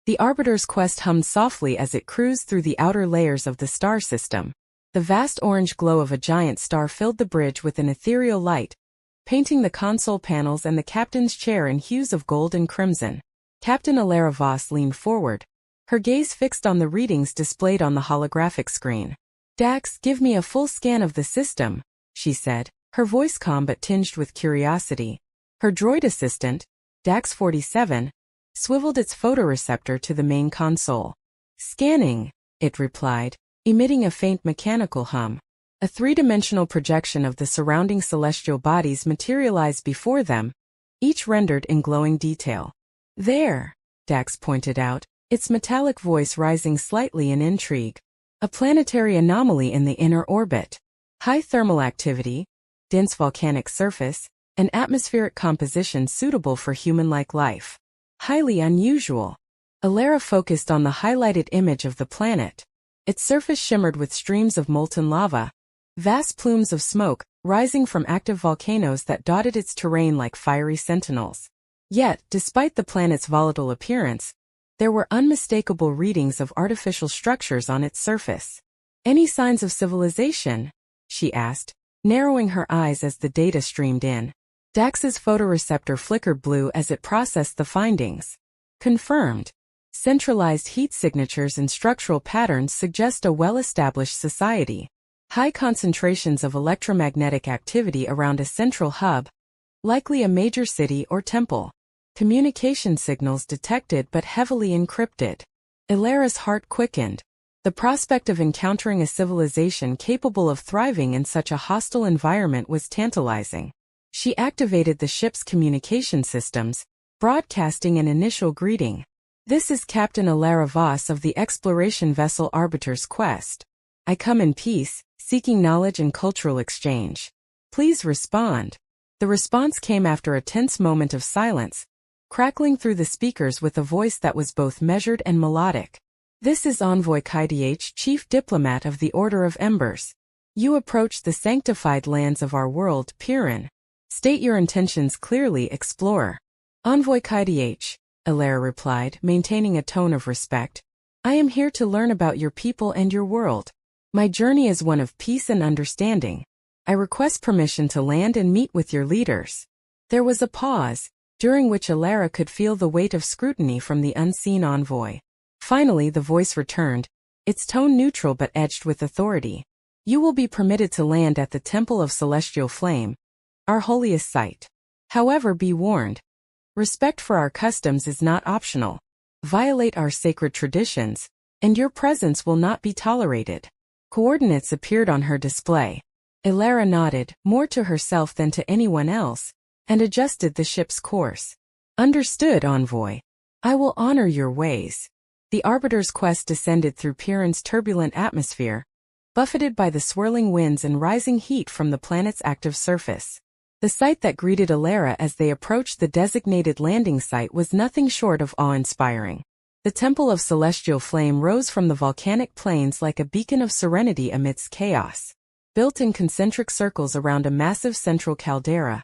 The Arbiter's quest hummed softly as it cruised through the outer layers of the star system. The vast orange glow of a giant star filled the bridge with an ethereal light, painting the console panels and the captain's chair in hues of gold and crimson. Captain Elara Voss leaned forward, her gaze fixed on the readings displayed on the holographic screen. "Dax, give me a full scan of the system," she said, her voice calm but tinged with curiosity. Her droid assistant, Dax 47, swiveled its photoreceptor to the main console. "Scanning," it replied, emitting a faint mechanical hum. A three-dimensional projection of the surrounding celestial bodies materialized before them, each rendered in glowing detail. "There," Dax pointed out, its metallic voice rising slightly in intrigue. "A planetary anomaly in the inner orbit. High thermal activity, dense volcanic surface, and atmospheric composition suitable for human-like life. Highly unusual." Elara focused on the highlighted image of the planet. Its surface shimmered with streams of molten lava, vast plumes of smoke rising from active volcanoes that dotted its terrain like fiery sentinels. Yet, despite the planet's volatile appearance, there were unmistakable readings of artificial structures on its surface. "Any signs of civilization?" she asked, narrowing her eyes as the data streamed in. Dax's photoreceptor flickered blue as it processed the findings. "Confirmed. Centralized heat signatures and structural patterns suggest a well-established society. High concentrations of electromagnetic activity around a central hub, likely a major city or temple. Communication signals detected but heavily encrypted." Elara's heart quickened. The prospect of encountering a civilization capable of thriving in such a hostile environment was tantalizing. She activated the ship's communication systems, broadcasting an initial greeting. "This is Captain Elara Voss of the exploration vessel Arbiter's Quest. I come in peace, seeking knowledge and cultural exchange. Please respond." The response came after a tense moment of silence, crackling through the speakers with a voice that was both measured and melodic. "This is Envoy Kydh, Chief Diplomat of the Order of Embers. You approach the sanctified lands of our world, Pyrran. State your intentions clearly, Explorer." "Envoy Kydh," Elara replied, maintaining a tone of respect. "I am here to learn about your people and your world. My journey is one of peace and understanding. I request permission to land and meet with your leaders." There was a pause, during which Elara could feel the weight of scrutiny from the unseen envoy. Finally the voice returned, its tone neutral but edged with authority. "You will be permitted to land at the Temple of Celestial Flame, our holiest site. However, be warned. Respect for our customs is not optional. Violate our sacred traditions, and your presence will not be tolerated." Coordinates appeared on her display. Elara nodded, more to herself than to anyone else, and adjusted the ship's course. "Understood, Envoy. I will honor your ways." The Arbiter's Quest descended through Pyrran's turbulent atmosphere, buffeted by the swirling winds and rising heat from the planet's active surface. The sight that greeted Elara as they approached the designated landing site was nothing short of awe-inspiring. The Temple of Celestial Flame rose from the volcanic plains like a beacon of serenity amidst chaos. Built in concentric circles around a massive central caldera,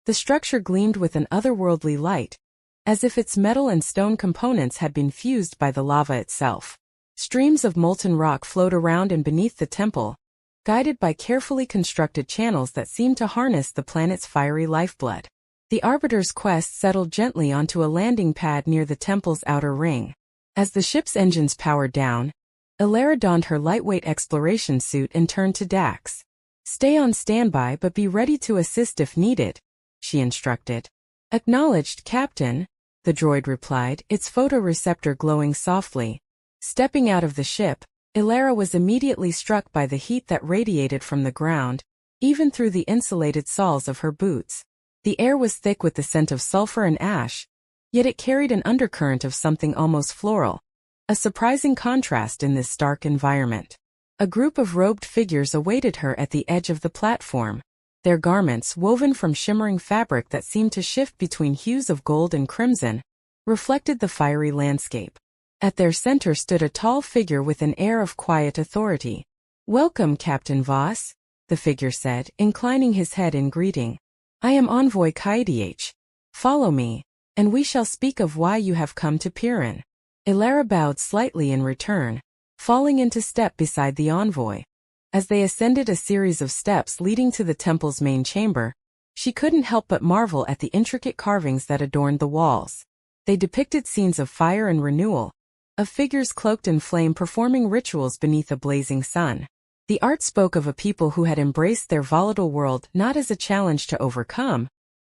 the structure gleamed with an otherworldly light, as if its metal and stone components had been fused by the lava itself. Streams of molten rock flowed around and beneath the temple, guided by carefully constructed channels that seemed to harness the planet's fiery lifeblood. The Arbiter's Quest settled gently onto a landing pad near the temple's outer ring. As the ship's engines powered down, Elara donned her lightweight exploration suit and turned to Dax. "Stay on standby but be ready to assist if needed," she instructed. "Acknowledged, Captain," the droid replied, its photoreceptor glowing softly. Stepping out of the ship, Elara was immediately struck by the heat that radiated from the ground, even through the insulated soles of her boots. The air was thick with the scent of sulfur and ash, yet it carried an undercurrent of something almost floral, a surprising contrast in this stark environment. A group of robed figures awaited her at the edge of the platform. Their garments, woven from shimmering fabric that seemed to shift between hues of gold and crimson, reflected the fiery landscape. At their center stood a tall figure with an air of quiet authority. "Welcome, Captain Voss," the figure said, inclining his head in greeting. "I am Envoy Kydh. Follow me, and we shall speak of why you have come to Pyrran." Elara bowed slightly in return, falling into step beside the envoy. As they ascended a series of steps leading to the temple's main chamber, she couldn't help but marvel at the intricate carvings that adorned the walls. They depicted scenes of fire and renewal, of figures cloaked in flame performing rituals beneath a blazing sun. The art spoke of a people who had embraced their volatile world not as a challenge to overcome,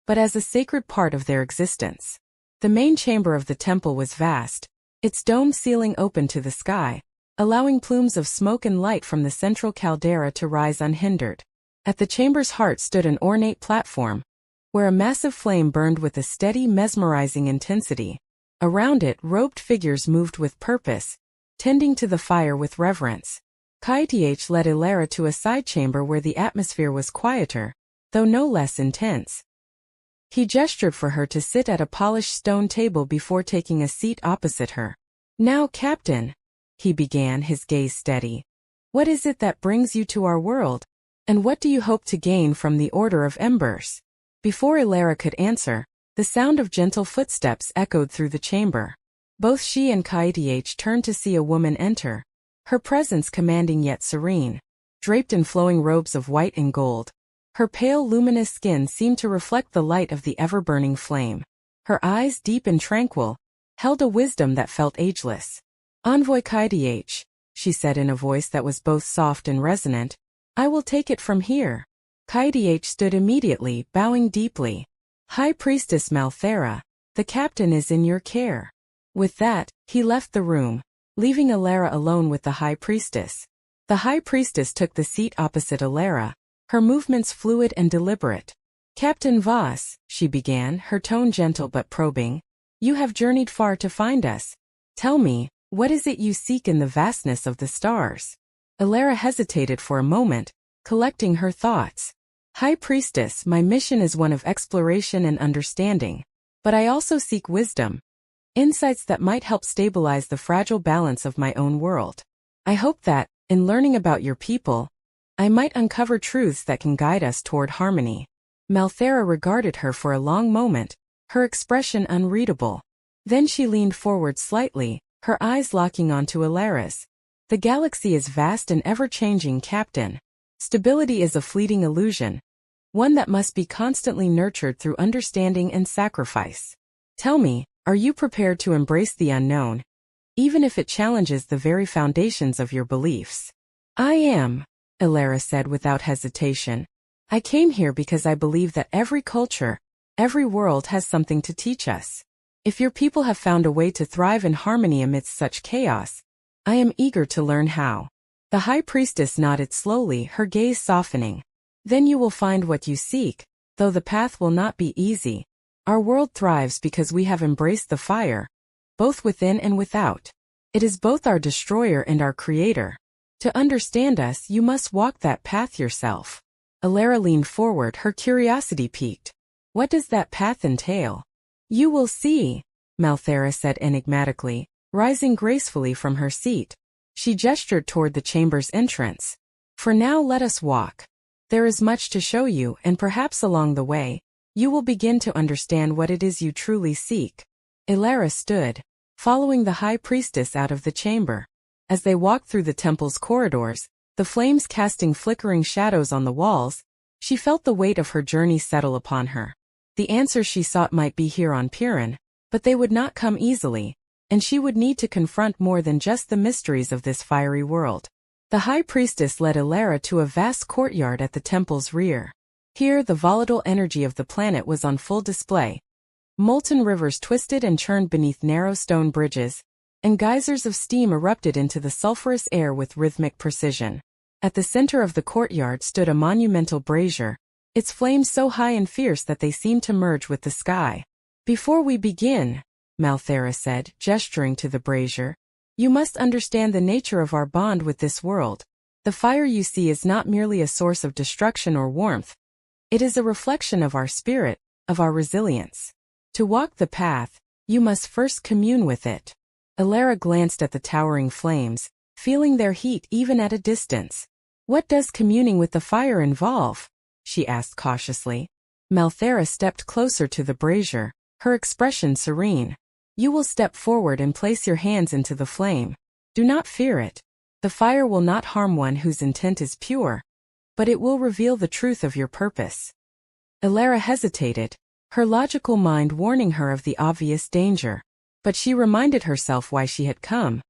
but as a sacred part of their existence. The main chamber of the temple was vast, its domed ceiling open to the sky, allowing plumes of smoke and light from the central caldera to rise unhindered. At the chamber's heart stood an ornate platform, where a massive flame burned with a steady, mesmerizing intensity. Around it, robed figures moved with purpose, tending to the fire with reverence. Theta led Elara to a side chamber where the atmosphere was quieter, though no less intense. He gestured for her to sit at a polished stone table before taking a seat opposite her. "Now, Captain," he began, his gaze steady. "What is it that brings you to our world? And what do you hope to gain from the Order of Embers?" Before Elara could answer, the sound of gentle footsteps echoed through the chamber. Both she and Theta turned to see a woman enter, her presence commanding yet serene. Draped in flowing robes of white and gold, her pale luminous skin seemed to reflect the light of the ever-burning flame. Her eyes, deep and tranquil, held a wisdom that felt ageless. "Envoy Theta," she said in a voice that was both soft and resonant, "I will take it from here." Theta stood immediately, bowing deeply. "High Priestess Malthera, the captain is in your care." With that, he left the room, leaving Elara alone with the High Priestess. The High Priestess took the seat opposite Elara, her movements fluid and deliberate. "Captain Voss," she began, her tone gentle but probing, "you have journeyed far to find us. Tell me, what is it you seek in the vastness of the stars?" Elara hesitated for a moment, collecting her thoughts. "High Priestess, my mission is one of exploration and understanding, but I also seek wisdom, insights that might help stabilize the fragile balance of my own world. I hope that, in learning about your people, I might uncover truths that can guide us toward harmony." Malthera regarded her for a long moment, her expression unreadable. Then she leaned forward slightly, her eyes locking onto Elara's. "The galaxy is vast and ever-changing, Captain. Stability is a fleeting illusion, one that must be constantly nurtured through understanding and sacrifice. Tell me, are you prepared to embrace the unknown, even if it challenges the very foundations of your beliefs?" "I am," Elara said without hesitation. "I came here because I believe that every culture, every world has something to teach us. If your people have found a way to thrive in harmony amidst such chaos, I am eager to learn how." The High Priestess nodded slowly, her gaze softening. "Then you will find what you seek, though the path will not be easy. Our world thrives because we have embraced the fire, both within and without. It is both our destroyer and our creator. To understand us, you must walk that path yourself." Elara leaned forward, her curiosity piqued. "What does that path entail?" "You will see," Malthera said enigmatically, rising gracefully from her seat. She gestured toward the chamber's entrance. "For now, let us walk. There is much to show you, and perhaps along the way, you will begin to understand what it is you truly seek." Elara stood, following the High Priestess out of the chamber. As they walked through the temple's corridors, the flames casting flickering shadows on the walls, she felt the weight of her journey settle upon her. The answers she sought might be here on Pyrran, but they would not come easily, and she would need to confront more than just the mysteries of this fiery world. The High Priestess led Elara to a vast courtyard at the temple's rear. Here, the volatile energy of the planet was on full display. Molten rivers twisted and churned beneath narrow stone bridges, and geysers of steam erupted into the sulphurous air with rhythmic precision. At the center of the courtyard stood a monumental brazier, its flames so high and fierce that they seemed to merge with the sky. "Before we begin," Malthera said, gesturing to the brazier, "you must understand the nature of our bond with this world. The fire you see is not merely a source of destruction or warmth. It is a reflection of our spirit, of our resilience. To walk the path, you must first commune with it." Elara glanced at the towering flames, feeling their heat even at a distance. "What does communing with the fire involve?" she asked cautiously. Malthera stepped closer to the brazier, her expression serene. You will step forward and place your hands into the flame. Do not fear it. The fire will not harm one whose intent is pure, but it will reveal the truth of your purpose. Elara hesitated, her logical mind warning her of the obvious danger. But she reminded herself why she had come.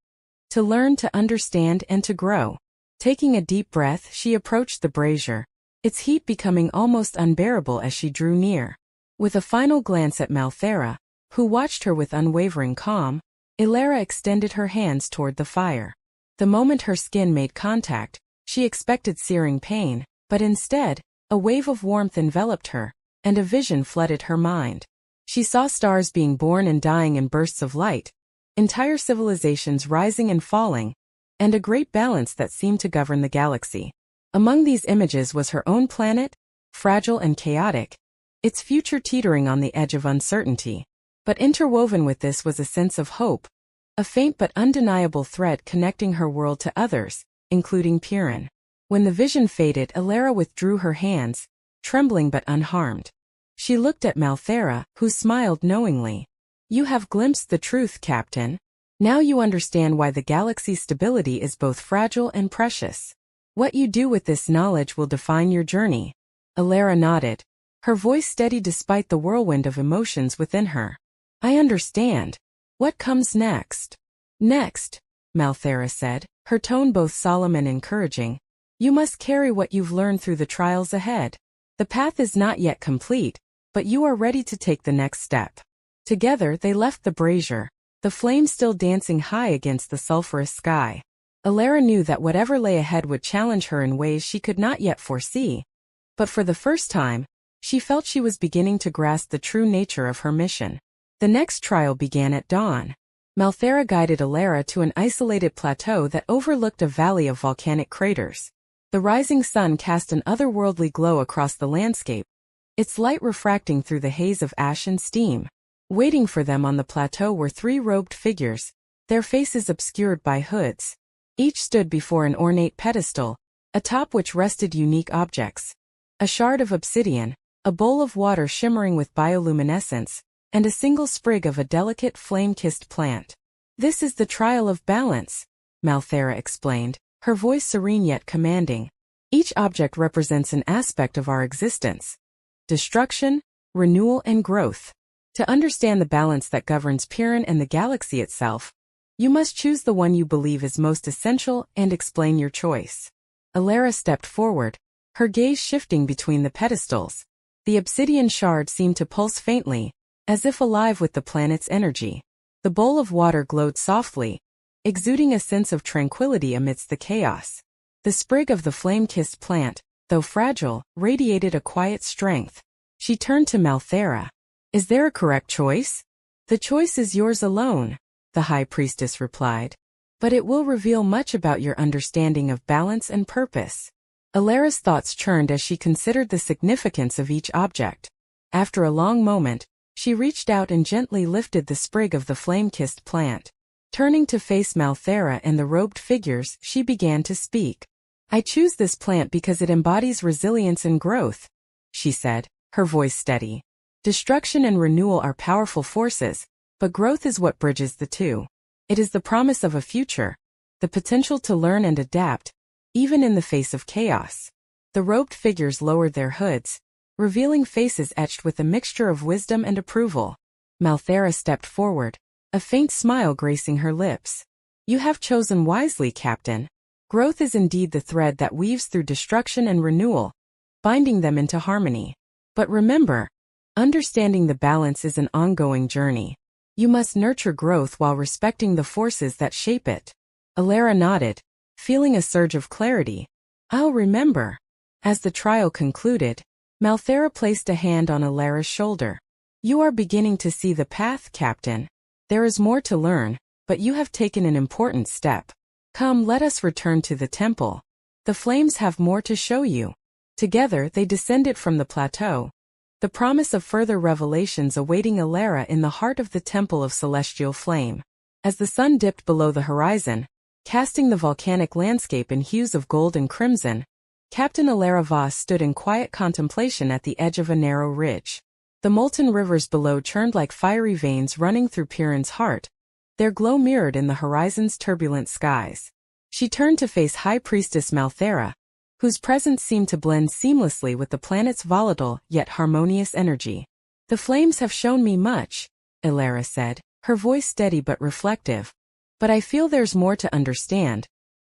To learn, to understand, and to grow. Taking a deep breath, she approached the brazier, its heat becoming almost unbearable as she drew near. With a final glance at Malthera, who watched her with unwavering calm, Elara extended her hands toward the fire. The moment her skin made contact, she expected searing pain, but instead, a wave of warmth enveloped her, and a vision flooded her mind. She saw stars being born and dying in bursts of light, entire civilizations rising and falling, and a great balance that seemed to govern the galaxy. Among these images was her own planet, fragile and chaotic, its future teetering on the edge of uncertainty. But interwoven with this was a sense of hope, a faint but undeniable thread connecting her world to others, including Pyrran. When the vision faded, Elara withdrew her hands, trembling but unharmed. She looked at Malthera, who smiled knowingly. You have glimpsed the truth, Captain. Now you understand why the galaxy's stability is both fragile and precious. What you do with this knowledge will define your journey. Elara nodded, her voice steady despite the whirlwind of emotions within her. I understand. What comes next? Next, Malthera said, her tone both solemn and encouraging. You must carry what you've learned through the trials ahead. The path is not yet complete, but you are ready to take the next step. Together they left the brazier, the flame still dancing high against the sulphurous sky. Elara knew that whatever lay ahead would challenge her in ways she could not yet foresee. But for the first time, she felt she was beginning to grasp the true nature of her mission. The next trial began at dawn. Malthera guided Elara to an isolated plateau that overlooked a valley of volcanic craters. The rising sun cast an otherworldly glow across the landscape, its light refracting through the haze of ash and steam. Waiting for them on the plateau were three robed figures, their faces obscured by hoods. Each stood before an ornate pedestal, atop which rested unique objects. A shard of obsidian, a bowl of water shimmering with bioluminescence, and a single sprig of a delicate flame-kissed plant. This is the trial of balance, Malthera explained, her voice serene yet commanding. Each object represents an aspect of our existence. Destruction, renewal, and growth. To understand the balance that governs Pyrran and the galaxy itself, you must choose the one you believe is most essential and explain your choice. Elara stepped forward, her gaze shifting between the pedestals. The obsidian shard seemed to pulse faintly, as if alive with the planet's energy. The bowl of water glowed softly, exuding a sense of tranquility amidst the chaos. The sprig of the flame-kissed plant, though fragile, radiated a quiet strength. She turned to Malthera. Is there a correct choice? The choice is yours alone, the High Priestess replied. But it will reveal much about your understanding of balance and purpose. Elara's thoughts churned as she considered the significance of each object. After a long moment, she reached out and gently lifted the sprig of the flame-kissed plant. Turning to face Malthera and the robed figures, she began to speak. I choose this plant because it embodies resilience and growth, she said, her voice steady. Destruction and renewal are powerful forces, but growth is what bridges the two. It is the promise of a future, the potential to learn and adapt, even in the face of chaos. The robed figures lowered their hoods, revealing faces etched with a mixture of wisdom and approval. Malthera stepped forward, a faint smile gracing her lips. You have chosen wisely, Captain. Growth is indeed the thread that weaves through destruction and renewal, binding them into harmony. But remember, understanding the balance is an ongoing journey. You must nurture growth while respecting the forces that shape it. Elara nodded, feeling a surge of clarity. I'll remember. As the trial concluded, Malthera placed a hand on Elara's shoulder. You are beginning to see the path, Captain. There is more to learn, but you have taken an important step. Come, let us return to the temple. The flames have more to show you. Together they descended from the plateau, the promise of further revelations awaiting Elara in the heart of the Temple of Celestial Flame. As the sun dipped below the horizon, casting the volcanic landscape in hues of gold and crimson, Captain Elara Voss stood in quiet contemplation at the edge of a narrow ridge. The molten rivers below churned like fiery veins running through Pyrran's heart, their glow mirrored in the horizon's turbulent skies. She turned to face High Priestess Malthera, whose presence seemed to blend seamlessly with the planet's volatile yet harmonious energy. "The flames have shown me much," Elara said, her voice steady but reflective. "But I feel there's more to understand.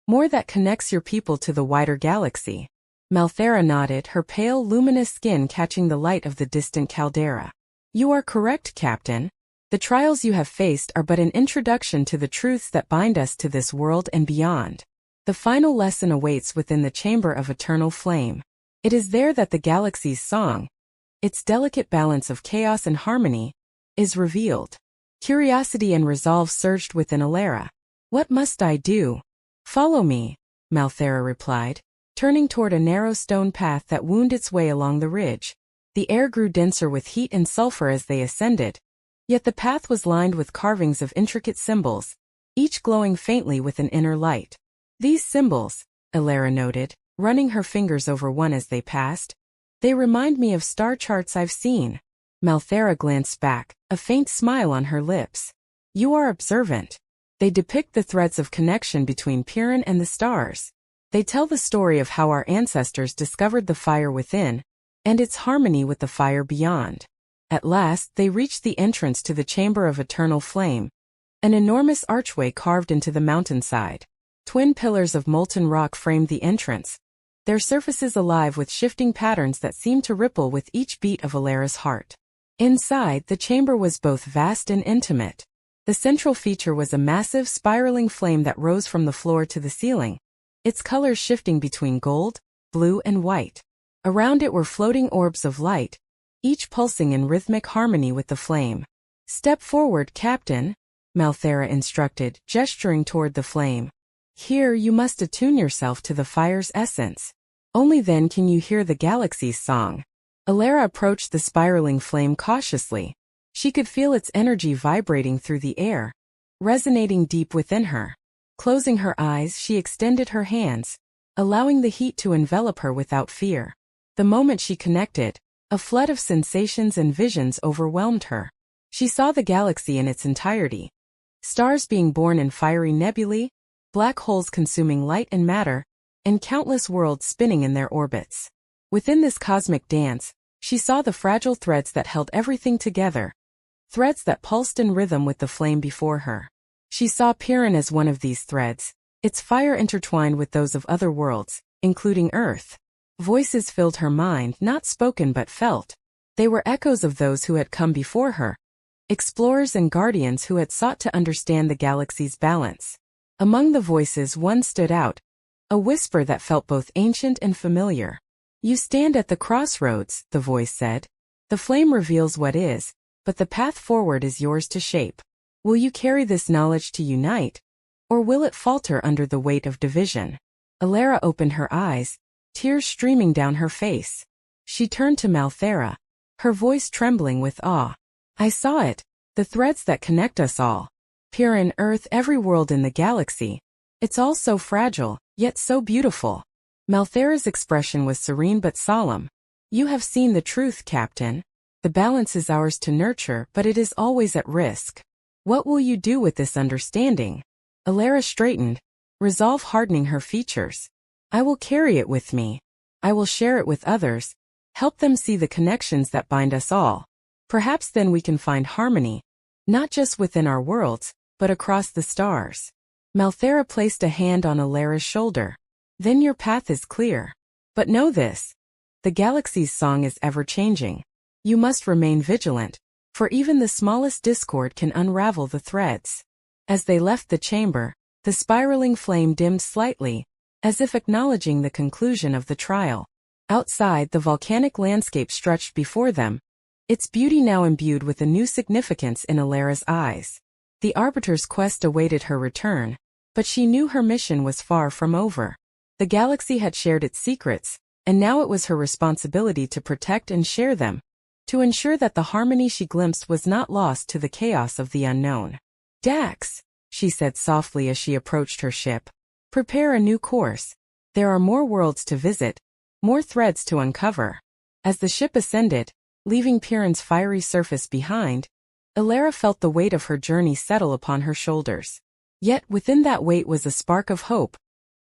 More that connects your people to the wider galaxy." Malthera nodded, her pale, luminous skin catching the light of the distant caldera. "You are correct, Captain. The trials you have faced are but an introduction to the truths that bind us to this world and beyond. The final lesson awaits within the chamber of eternal flame. It is there that the galaxy's song, its delicate balance of chaos and harmony, is revealed." Curiosity and resolve surged within Elara. "What must I do?" "Follow me," Malthera replied, turning toward a narrow stone path that wound its way along the ridge. The air grew denser with heat and sulfur as they ascended, yet the path was lined with carvings of intricate symbols, each glowing faintly with an inner light. "These symbols," Elara noted, running her fingers over one as they passed, "they remind me of star charts I've seen." Malthera glanced back, a faint smile on her lips. "You are observant. They depict the threads of connection between Pyrran and the stars. They tell the story of how our ancestors discovered the fire within, and its harmony with the fire beyond." At last they reached the entrance to the Chamber of Eternal Flame, an enormous archway carved into the mountainside. Twin pillars of molten rock framed the entrance, their surfaces alive with shifting patterns that seemed to ripple with each beat of Elara's heart. Inside, the chamber was both vast and intimate. The central feature was a massive, spiraling flame that rose from the floor to the ceiling, its colors shifting between gold, blue, and white. Around it were floating orbs of light, each pulsing in rhythmic harmony with the flame. "Step forward, Captain," Malthera instructed, gesturing toward the flame. "Here you must attune yourself to the fire's essence. Only then can you hear the galaxy's song." Elara approached the spiraling flame cautiously. She could feel its energy vibrating through the air, resonating deep within her. Closing her eyes, she extended her hands, allowing the heat to envelop her without fear. The moment she connected, a flood of sensations and visions overwhelmed her. She saw the galaxy in its entirety. Stars being born in fiery nebulae, black holes consuming light and matter, and countless worlds spinning in their orbits. Within this cosmic dance, she saw the fragile threads that held everything together, threads that pulsed in rhythm with the flame before her. She saw Pyrran as one of these threads, its fire intertwined with those of other worlds, including Earth. Voices filled her mind, not spoken but felt. They were echoes of those who had come before her, explorers and guardians who had sought to understand the galaxy's balance. Among the voices, one stood out, a whisper that felt both ancient and familiar. "You stand at the crossroads," the voice said. "The flame reveals what is, but the path forward is yours to shape. Will you carry this knowledge to unite, or will it falter under the weight of division?" Elara opened her eyes, tears streaming down her face. She turned to Malthera, her voice trembling with awe. "I saw it, the threads that connect us all. Pyrran, Earth, every world in the galaxy. It's all so fragile, yet so beautiful." Malthera's expression was serene but solemn. "You have seen the truth, Captain. The balance is ours to nurture, but it is always at risk. What will you do with this understanding?" Elara straightened, resolve hardening her features. "I will carry it with me. I will share it with others, help them see the connections that bind us all. Perhaps then we can find harmony, not just within our worlds, but across the stars." Malthera placed a hand on Elara's shoulder. "Then your path is clear. But know this, the galaxy's song is ever-changing. You must remain vigilant, for even the smallest discord can unravel the threads." As they left the chamber, the spiraling flame dimmed slightly, as if acknowledging the conclusion of the trial. Outside, the volcanic landscape stretched before them, its beauty now imbued with a new significance in Elara's eyes. The Arbiter's quest awaited her return, but she knew her mission was far from over. The galaxy had shared its secrets, and now it was her responsibility to protect and share them, to ensure that the harmony she glimpsed was not lost to the chaos of the unknown. "Dax," she said softly as she approached her ship, "prepare a new course. There are more worlds to visit, more threads to uncover." As the ship ascended, leaving Pyrran's fiery surface behind, Elara felt the weight of her journey settle upon her shoulders. Yet within that weight was a spark of hope,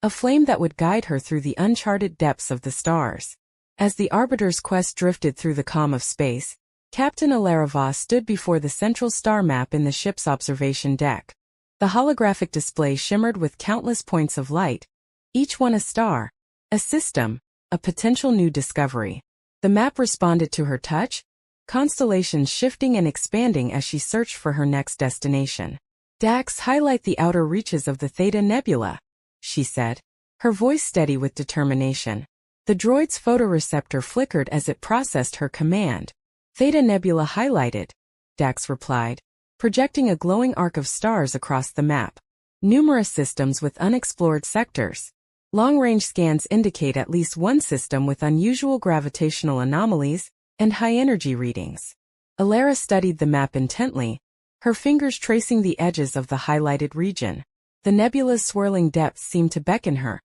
a flame that would guide her through the uncharted depths of the stars. As the Arbiter's quest drifted through the calm of space, Captain Elara Voss stood before the central star map in the ship's observation deck. The holographic display shimmered with countless points of light, each one a star, a system, a potential new discovery. The map responded to her touch, constellations shifting and expanding as she searched for her next destination. "Dax, highlight the outer reaches of the Theta Nebula," she said, her voice steady with determination. The droid's photoreceptor flickered as it processed her command. "Theta Nebula highlighted," Dax replied, projecting a glowing arc of stars across the map. "Numerous systems with unexplored sectors. Long-range scans indicate at least one system with unusual gravitational anomalies and high-energy readings." Elara studied the map intently, her fingers tracing the edges of the highlighted region. The nebula's swirling depths seemed to beckon her,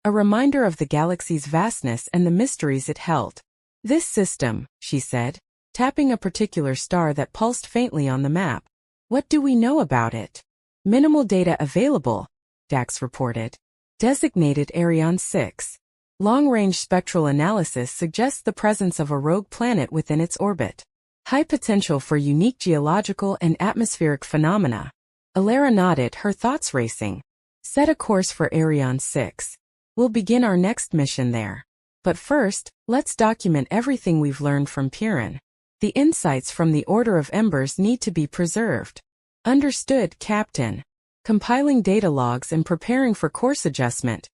a reminder of the galaxy's vastness and the mysteries it held. "This system," she said, tapping a particular star that pulsed faintly on the map. "What do we know about it?" "Minimal data available," Dax reported. "Designated Arion 6. Long-range spectral analysis suggests the presence of a rogue planet within its orbit. High potential for unique geological and atmospheric phenomena." Elara nodded, her thoughts racing. "Set a course for Arion 6. We'll begin our next mission there. But first, let's document everything we've learned from Pyrran. The insights from the Order of Embers need to be preserved." "Understood, Captain. Compiling data logs and preparing for course adjustment,"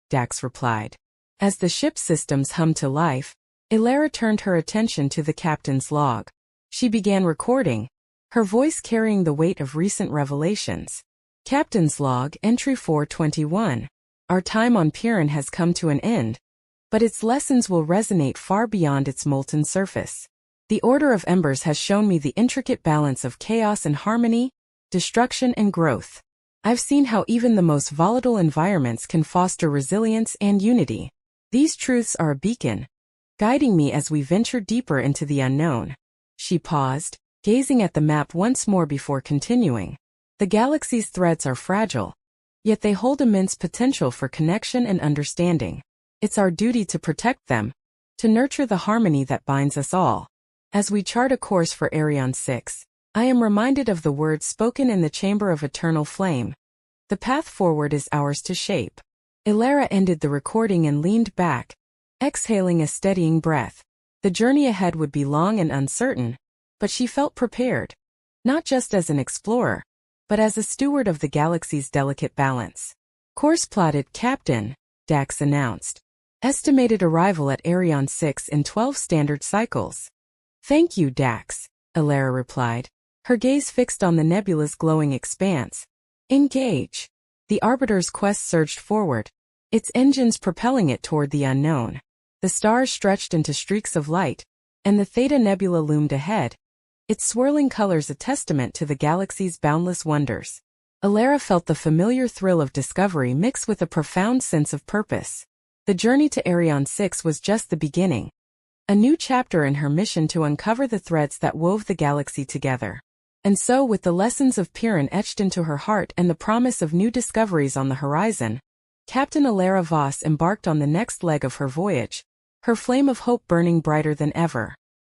Dax replied. As the ship's systems hummed to life, Elara turned her attention to the captain's log. She began recording, her voice carrying the weight of recent revelations. "Captain's log, entry 421. Our time on Pyrran has come to an end, but its lessons will resonate far beyond its molten surface. The Order of Embers has shown me the intricate balance of chaos and harmony, destruction and growth. I've seen how even the most volatile environments can foster resilience and unity. These truths are a beacon, guiding me as we venture deeper into the unknown." She paused, gazing at the map once more before continuing. "The galaxy's threads are fragile, yet they hold immense potential for connection and understanding. It's our duty to protect them, to nurture the harmony that binds us all. As we chart a course for Arion 6, I am reminded of the words spoken in the Chamber of Eternal Flame. The path forward is ours to shape." Elara ended the recording and leaned back, exhaling a steadying breath. The journey ahead would be long and uncertain, but she felt prepared. Not just as an explorer, but as a steward of the galaxy's delicate balance. "Course plotted, Captain," Dax announced. "Estimated arrival at Arion 6 in 12 standard cycles." "Thank you, Dax," Elara replied, her gaze fixed on the nebula's glowing expanse. "Engage." The Arbiter's quest surged forward, its engines propelling it toward the unknown. The stars stretched into streaks of light, and the Theta Nebula loomed ahead, its swirling colors a testament to the galaxy's boundless wonders. Elara felt the familiar thrill of discovery mixed with a profound sense of purpose. The journey to Arion 6 was just the beginning, a new chapter in her mission to uncover the threads that wove the galaxy together. And so, with the lessons of Pyrran etched into her heart and the promise of new discoveries on the horizon, Captain Elara Voss embarked on the next leg of her voyage, her flame of hope burning brighter than ever.